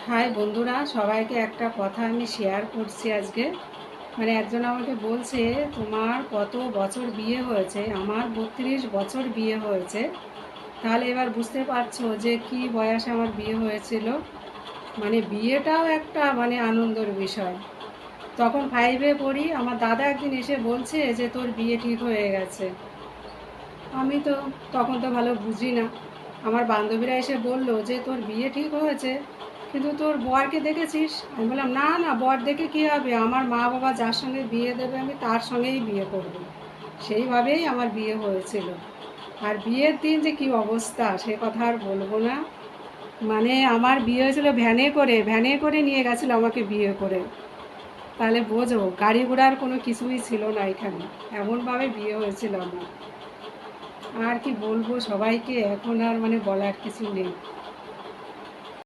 High বন্ধুরা, সবাইকে একটা কথা আমি শেয়ার করছি আজকে। মানে একজন আমাকে বলছে, তোমার কত বছর বিয়ে হয়েছে? আমার 32 বছর বিয়ে হয়েছে। তাহলে এবার বুঝতে পারছো যে কি বয়সে আমার বিয়ে হয়েছিল। মানে বিয়েটাও একটা মানে আনন্দের বিষয়। তখন 5-এ পড়ি, আমার দাদা একদিন এসে বলছে যে তোর বিয়ে ঠিক হয়ে গেছে। আমি তো তখন তো ভালো বুঝি না। আমার বান্ধবীরা এসে বলল যে তোর বিয়ে ঠিক হয়েছে, কিন্তু তোর বরকে দেখেছিস? আমি বললাম না না, বর দেখে কী হবে, আমার মা বাবা যার সঙ্গে বিয়ে দেবে আমি তার সঙ্গেই বিয়ে করব। সেইভাবেই আমার বিয়ে হয়েছিল। আর বিয়ের দিন যে কী অবস্থা সে কথা আর বলবো না। মানে আমার বিয়ে হয়েছিল ভ্যানে করে নিয়ে গেছিলো আমাকে বিয়ে করে। তাহলে বোঝো, গাড়ি ঘোড়ার কোনো কিছুই ছিল না এখানে। এমনভাবে বিয়ে হয়েছিল আমার। আর কি বলবো সবাইকে, এখন আর মানে বলার কিছু নেই।